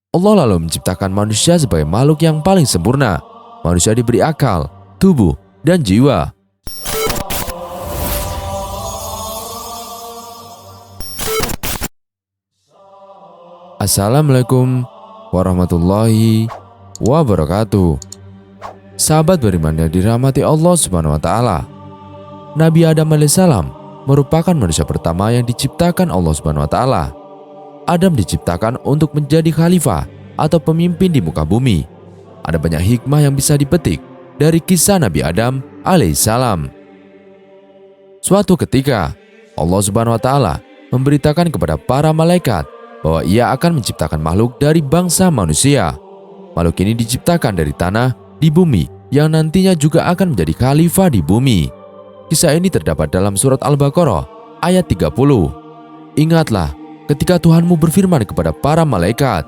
Allah lalu menciptakan manusia sebagai makhluk yang paling sempurna. Manusia diberi akal, tubuh, dan jiwa. Assalamualaikum warahmatullahi wabarakatuh. Sahabat beriman yang dirahmati Allah Subhanahu wa taala. Nabi Adam alaihissalam merupakan manusia pertama yang diciptakan Allah Subhanahu wa taala. Adam diciptakan untuk menjadi khalifah atau pemimpin di muka bumi. Ada banyak hikmah yang bisa dipetik dari kisah Nabi Adam alaihissalam. Suatu ketika, Allah Subhanahu wa taala memberitakan kepada para malaikat bahwa Ia akan menciptakan makhluk dari bangsa manusia. Makhluk ini diciptakan dari tanah di bumi yang nantinya juga akan menjadi khalifah di bumi. Kisah ini terdapat dalam surat Al-Baqarah ayat 30. Ingatlah ketika Tuhanmu berfirman kepada para malaikat,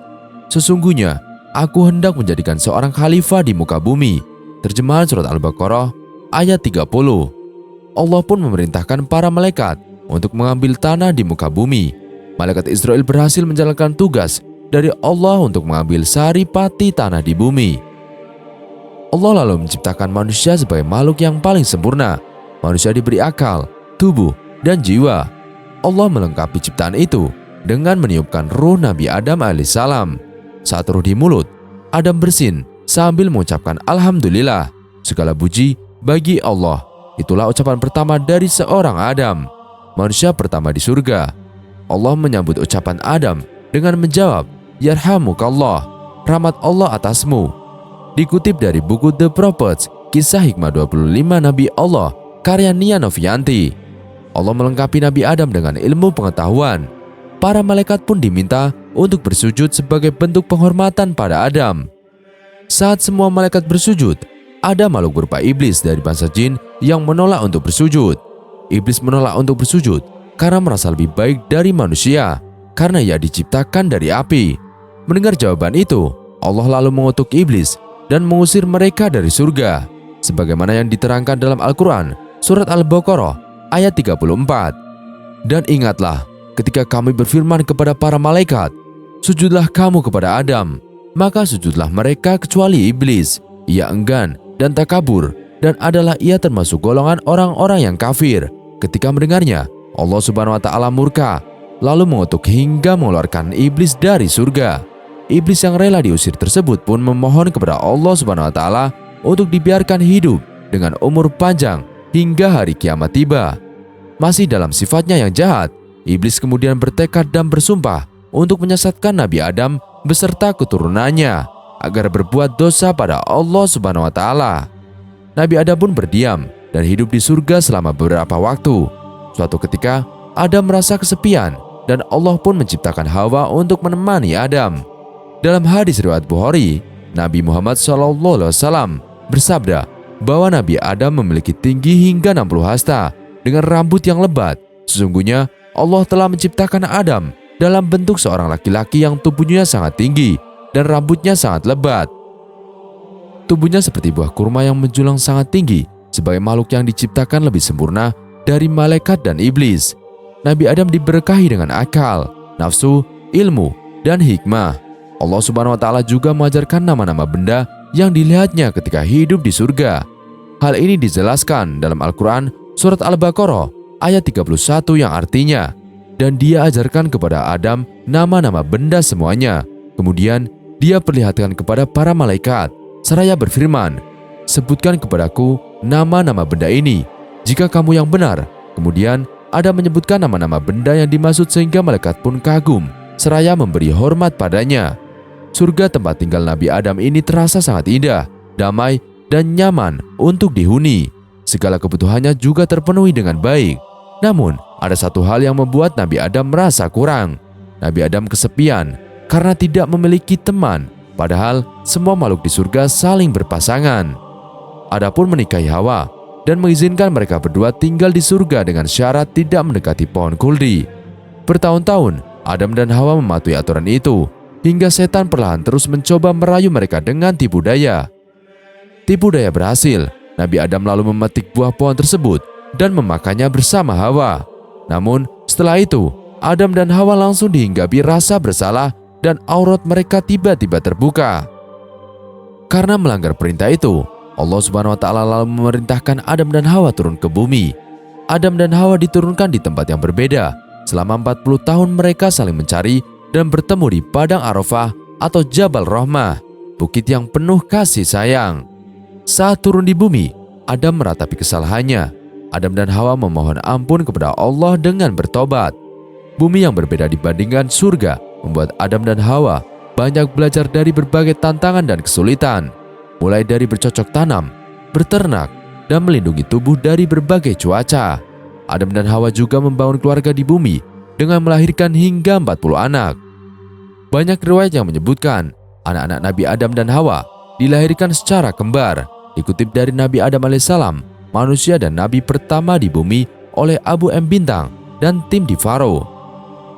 sesungguhnya aku hendak menjadikan seorang khalifah di muka bumi. Terjemahan surat Al-Baqarah ayat 30. Allah pun memerintahkan para malaikat untuk mengambil tanah di muka bumi. Malaikat Israel berhasil menjalankan tugas dari Allah untuk mengambil saripati tanah di bumi. Allah lalu menciptakan manusia sebagai makhluk yang paling sempurna. Manusia diberi akal, tubuh, dan jiwa. Allah melengkapi ciptaan itu dengan meniupkan ruh Nabi Adam alaihissalam. Saat ruh di mulut, Adam bersin sambil mengucapkan Alhamdulillah. Segala puji bagi Allah. Itulah ucapan pertama dari seorang Adam, manusia pertama di surga. Allah menyambut ucapan Adam dengan menjawab, Yarhamukallah, rahmat Allah atasmu. Dikutip dari buku The Prophets, kisah hikmah 25 Nabi Allah, karya Nia Novianti. Allah melengkapi Nabi Adam dengan ilmu pengetahuan. Para malaikat pun diminta untuk bersujud sebagai bentuk penghormatan pada Adam. Saat semua malaikat bersujud, ada makhluk berupa iblis dari bangsa jin yang menolak untuk bersujud. Iblis menolak untuk bersujud karena merasa lebih baik dari manusia, karena ia diciptakan dari api. Mendengar jawaban itu, Allah lalu mengutuk iblis dan mengusir mereka dari surga, sebagaimana yang diterangkan dalam Al-Quran, surat Al-Baqarah ayat 34. Dan ingatlah ketika kami berfirman kepada para malaikat, sujudlah kamu kepada Adam, maka sujudlah mereka kecuali iblis. Ia enggan dan takabur, dan adalah ia termasuk golongan orang-orang yang kafir. Ketika mendengarnya, Allah Subhanahu wa taala murka, lalu mengutuk hingga mengeluarkan iblis dari surga. Iblis yang rela diusir tersebut pun memohon kepada Allah Subhanahu wa taala untuk dibiarkan hidup dengan umur panjang hingga hari kiamat tiba. Masih dalam sifatnya yang jahat, iblis kemudian bertekad dan bersumpah untuk menyesatkan Nabi Adam beserta keturunannya agar berbuat dosa pada Allah Subhanahu wa taala. Nabi Adam pun berdiam dan hidup di surga selama beberapa waktu. Suatu ketika, Adam merasa kesepian dan Allah pun menciptakan Hawa untuk menemani Adam. Dalam hadis riwayat Bukhari, Nabi Muhammad SAW bersabda bahwa Nabi Adam memiliki tinggi hingga 60 hasta dengan rambut yang lebat. Sesungguhnya Allah telah menciptakan Adam dalam bentuk seorang laki-laki yang tubuhnya sangat tinggi dan rambutnya sangat lebat. Tubuhnya seperti buah kurma yang menjulang sangat tinggi, sebagai makhluk yang diciptakan lebih sempurna dari malaikat dan iblis. Nabi Adam diberkahi dengan akal, nafsu, ilmu, dan hikmah. Allah Subhanahu wa taala juga mengajarkan nama-nama benda yang dilihatnya ketika hidup di surga. Hal ini dijelaskan dalam Al-Quran surat Al-Baqarah ayat 31 yang artinya, dan dia ajarkan kepada Adam nama-nama benda semuanya. Kemudian dia perlihatkan kepada para malaikat seraya berfirman, sebutkan kepadaku nama-nama benda ini jika kamu yang benar. Kemudian Adam menyebutkan nama-nama benda yang dimaksud sehingga malaikat pun kagum seraya memberi hormat padanya. Surga tempat tinggal Nabi Adam ini terasa sangat indah, damai, dan nyaman untuk dihuni. Segala kebutuhannya juga terpenuhi dengan baik. Namun, ada satu hal yang membuat Nabi Adam merasa kurang. Nabi Adam kesepian karena tidak memiliki teman, padahal semua makhluk di surga saling berpasangan. Adapun menikahi Hawa dan mengizinkan mereka berdua tinggal di surga dengan syarat tidak mendekati pohon kuldi. Bertahun-tahun, Adam dan Hawa mematuhi aturan itu, hingga setan perlahan terus mencoba merayu mereka dengan tipu daya. Tipu daya berhasil. Nabi Adam lalu memetik buah pohon tersebut dan memakannya bersama Hawa. Namun setelah itu, Adam dan Hawa langsung dihinggapi rasa bersalah dan aurat mereka tiba-tiba terbuka. Karena melanggar perintah itu, Allah Subhanahu wa Ta'ala lalu memerintahkan Adam dan Hawa turun ke bumi. Adam dan Hawa diturunkan di tempat yang berbeda. Selama 40 tahun mereka saling mencari dan bertemu di Padang Arafah atau Jabal Rahmah, bukit yang penuh kasih sayang. Saat turun di bumi, Adam meratapi kesalahannya. Adam dan Hawa memohon ampun kepada Allah dengan bertobat. Bumi yang berbeda dibandingkan surga membuat Adam dan Hawa banyak belajar dari berbagai tantangan dan kesulitan, mulai dari bercocok tanam, berternak, dan melindungi tubuh dari berbagai cuaca. Adam dan Hawa juga membangun keluarga di bumi dengan melahirkan hingga 40 anak. Banyak riwayat yang menyebutkan anak-anak Nabi Adam dan Hawa dilahirkan secara kembar. Dikutip dari Nabi Adam alaihissalam, manusia dan nabi pertama di bumi oleh Abu M. Bintang dan tim di Faro.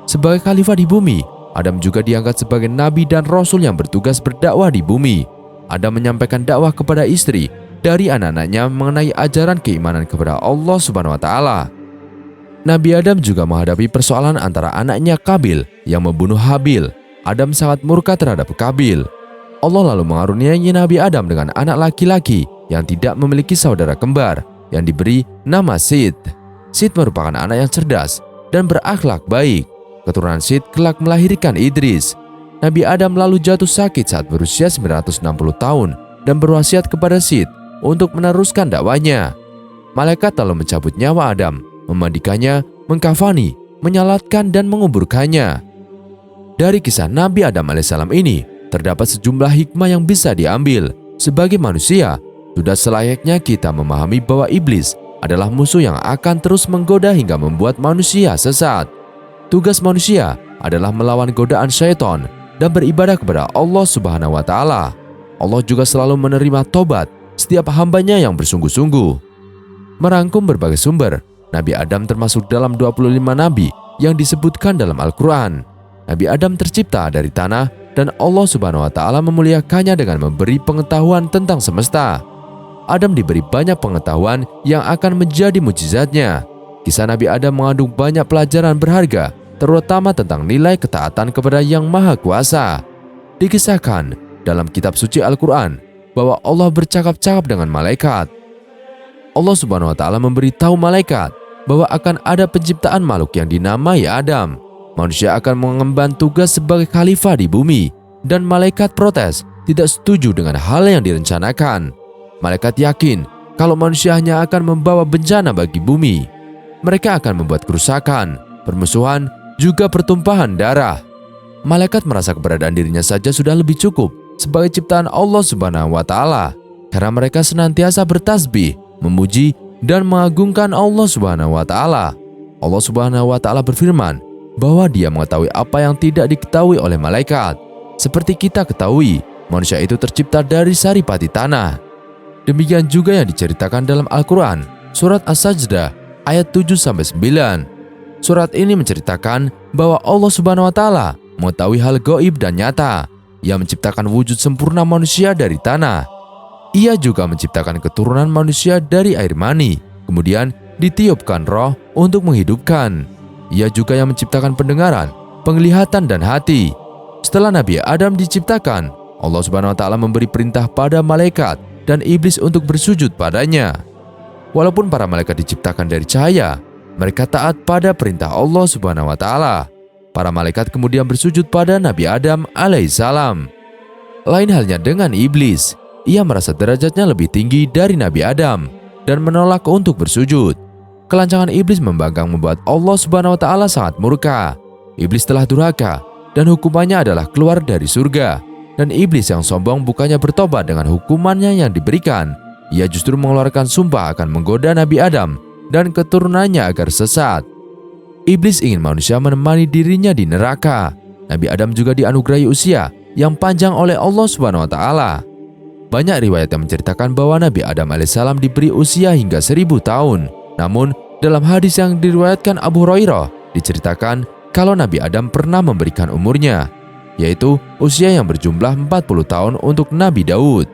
Sebagai khalifah di bumi, Adam juga diangkat sebagai nabi dan rasul yang bertugas berdakwah di bumi. Adam menyampaikan dakwah kepada istri dari anak-anaknya mengenai ajaran keimanan kepada Allah Subhanahu wa Ta'ala. Nabi Adam juga menghadapi persoalan antara anaknya Kabil yang membunuh Habil. Adam sangat murka terhadap Kabil. Allah lalu mengaruniai Nabi Adam dengan anak laki-laki yang tidak memiliki saudara kembar yang diberi nama Sid. Sid merupakan anak yang cerdas dan berakhlak baik. Keturunan Sid kelak melahirkan Idris. Nabi Adam lalu jatuh sakit saat berusia 960 tahun dan berwasiat kepada Sid untuk meneruskan dakwanya. Malaikat lalu mencabut nyawa Adam, memandikannya, mengkafani, menyalatkan dan menguburkannya. Dari kisah Nabi Adam alaihissalam ini terdapat sejumlah hikmah yang bisa diambil. Sebagai manusia, sudah selayaknya kita memahami bahwa iblis adalah musuh yang akan terus menggoda hingga membuat manusia sesat. Tugas manusia adalah melawan godaan syaitan dan beribadah kepada Allah Subhanahu wa Ta'ala. Allah juga selalu menerima tobat setiap hambanya yang bersungguh-sungguh. Merangkum berbagai sumber, Nabi Adam termasuk dalam 25 nabi yang disebutkan dalam Al-Quran. Nabi Adam tercipta dari tanah dan Allah Subhanahu wa Ta'ala memuliakannya dengan memberi pengetahuan tentang semesta. Adam diberi banyak pengetahuan yang akan menjadi mukjizatnya. Kisah Nabi Adam mengandung banyak pelajaran berharga, terutama tentang nilai ketaatan kepada Yang Maha Kuasa. Dikisahkan dalam kitab suci Al-Quran bahwa Allah bercakap-cakap dengan malaikat. Allah Subhanahu wa Ta'ala memberitahu malaikat bahwa akan ada penciptaan makhluk yang dinamai Adam. Manusia akan mengemban tugas sebagai khalifah di bumi, dan malaikat protes tidak setuju dengan hal yang direncanakan. Malaikat yakin kalau manusia hanya akan membawa bencana bagi bumi. Mereka akan membuat kerusakan, permusuhan, juga pertumpahan darah. Malaikat merasa keberadaan dirinya saja sudah lebih cukup sebagai ciptaan Allah Subhanahu wa Ta'ala, karena mereka senantiasa bertasbih, memuji, dan mengagungkan Allah Subhanahu wa Ta'ala. Allah Subhanahu wa Ta'ala berfirman bahwa Dia mengetahui apa yang tidak diketahui oleh malaikat. Seperti kita ketahui, manusia itu tercipta dari saripati tanah. Demikian juga yang diceritakan dalam Al-Quran, surat As-Sajdah ayat 7-9. Surat ini menceritakan bahwa Allah Subhanahu wa Ta'ala mengetahui hal gaib dan nyata. Ia menciptakan wujud sempurna manusia dari tanah. Ia juga menciptakan keturunan manusia dari air mani, kemudian ditiupkan roh untuk menghidupkan. Ia juga yang menciptakan pendengaran, penglihatan, dan hati. Setelah Nabi Adam diciptakan, Allah Subhanahu wa Ta'ala memberi perintah pada malaikat dan iblis untuk bersujud padanya. Walaupun para malaikat diciptakan dari cahaya, mereka taat pada perintah Allah Subhanahu wa Ta'ala. Para malaikat kemudian bersujud pada Nabi Adam alaihissalam. Lain halnya dengan iblis, ia merasa derajatnya lebih tinggi dari Nabi Adam dan menolak untuk bersujud. Kelancangan iblis membangkang membuat Allah Subhanahu wa Ta'ala sangat murka. Iblis telah durhaka dan hukumannya adalah keluar dari surga. Dan iblis yang sombong bukannya bertobat dengan hukumannya yang diberikan, ia justru mengeluarkan sumpah akan menggoda Nabi Adam dan keturunannya agar sesat. Iblis ingin manusia menemani dirinya di neraka. Nabi Adam juga dianugerahi usia yang panjang oleh Allah Subhanahu wa Ta'ala. Banyak riwayat yang menceritakan bahwa Nabi Adam alaihissalam diberi usia hingga 1000 tahun. Namun, dalam hadis yang diriwayatkan Abu Hurairah, diceritakan kalau Nabi Adam pernah memberikan umurnya, yaitu usia yang berjumlah 40 tahun untuk Nabi Daud.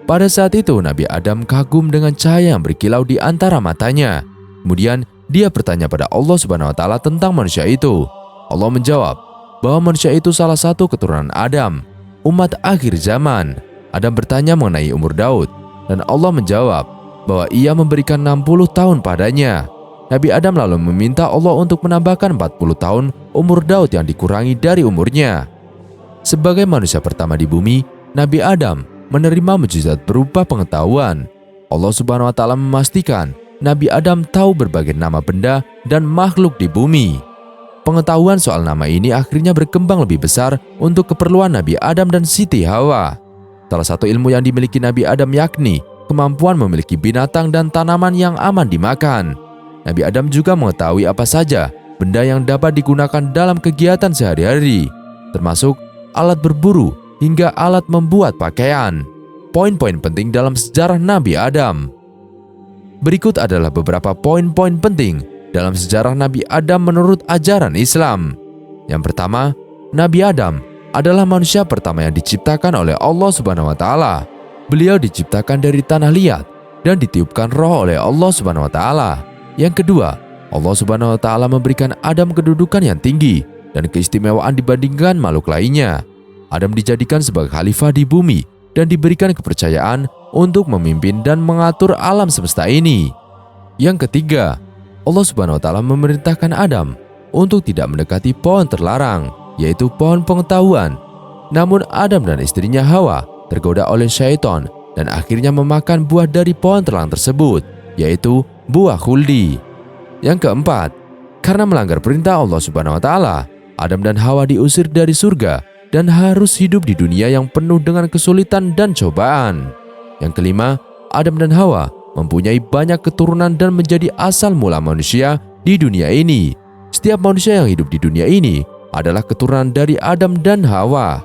Pada saat itu, Nabi Adam kagum dengan cahaya yang berkilau di antara matanya. Kemudian, dia bertanya pada Allah Subhanahu wa Ta'ala tentang manusia itu. Allah menjawab, bahwa manusia itu salah satu keturunan Adam, umat akhir zaman. Adam bertanya mengenai umur Daud, dan Allah menjawab bahwa ia memberikan 60 tahun padanya. Nabi Adam lalu meminta Allah untuk menambahkan 40 tahun umur Daud yang dikurangi dari umurnya. Sebagai manusia pertama di bumi, Nabi Adam menerima mukjizat berupa pengetahuan. Allah Subhanahu wa Ta'ala memastikan Nabi Adam tahu berbagai nama benda dan makhluk di bumi. Pengetahuan soal nama ini akhirnya berkembang lebih besar untuk keperluan Nabi Adam dan Siti Hawa. Salah satu ilmu yang dimiliki Nabi Adam yakni kemampuan memiliki binatang dan tanaman yang aman dimakan. Nabi Adam juga mengetahui apa saja benda yang dapat digunakan dalam kegiatan sehari-hari, termasuk alat berburu hingga alat membuat pakaian. Poin-poin penting dalam sejarah Nabi Adam. Berikut adalah beberapa poin-poin penting dalam sejarah Nabi Adam menurut ajaran Islam. Yang pertama, Nabi Adam adalah manusia pertama yang diciptakan oleh Allah Subhanahu wa Ta'ala. Beliau diciptakan dari tanah liat dan ditiupkan roh oleh Allah Subhanahu wa Ta'ala. Yang kedua, Allah Subhanahu wa Ta'ala memberikan Adam kedudukan yang tinggi dan keistimewaan dibandingkan makhluk lainnya. Adam dijadikan sebagai khalifah di bumi dan diberikan kepercayaan untuk memimpin dan mengatur alam semesta ini. Yang ketiga, Allah Subhanahu wa Ta'ala memerintahkan Adam untuk tidak mendekati pohon terlarang, yaitu pohon pengetahuan. Namun Adam dan istrinya Hawa tergoda oleh syaitan dan akhirnya memakan buah dari pohon terlarang tersebut, yaitu buah khuldi. Yang keempat, karena melanggar perintah Allah Subhanahu wa Ta'ala, Adam dan Hawa diusir dari surga dan harus hidup di dunia yang penuh dengan kesulitan dan cobaan. Yang kelima, Adam dan Hawa mempunyai banyak keturunan dan menjadi asal mula manusia di dunia ini. Setiap manusia yang hidup di dunia ini adalah keturunan dari Adam dan Hawa.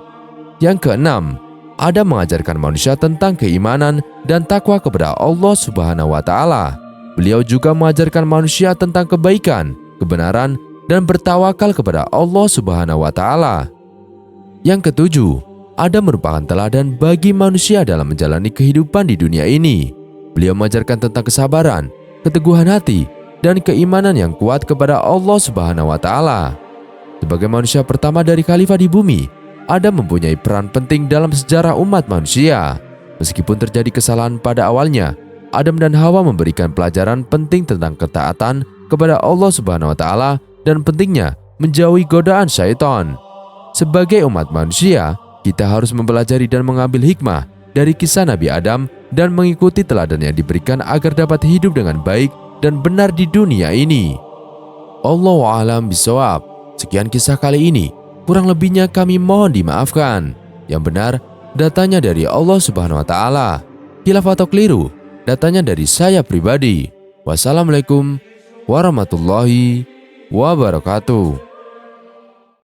Yang keenam, Adam mengajarkan manusia tentang keimanan dan takwa kepada Allah Subhanahu wa Ta'ala. Beliau juga mengajarkan manusia tentang kebaikan, kebenaran, dan bertawakal kepada Allah Subhanahu wa Ta'ala. Yang ketujuh, Adam merupakan teladan bagi manusia dalam menjalani kehidupan di dunia ini. Beliau mengajarkan tentang kesabaran, keteguhan hati, dan keimanan yang kuat kepada Allah Subhanahu wa Ta'ala. Sebagai manusia pertama dari khalifah di bumi, Adam mempunyai peran penting dalam sejarah umat manusia. Meskipun terjadi kesalahan pada awalnya, Adam dan Hawa memberikan pelajaran penting tentang ketaatan kepada Allah Subhanahu wa Ta'ala dan pentingnya menjauhi godaan syaitan. Sebagai umat manusia, kita harus mempelajari dan mengambil hikmah dari kisah Nabi Adam dan mengikuti teladan yang diberikan agar dapat hidup dengan baik dan benar di dunia ini. Allahu a'lam bishawab. Sekian kisah kali ini. Kurang lebihnya kami mohon dimaafkan. Yang benar, datanya dari Allah Subhanahu wa Ta'ala. Khilaf atau keliru, datanya dari saya pribadi. Wassalamualaikum warahmatullahi wabarakatuh.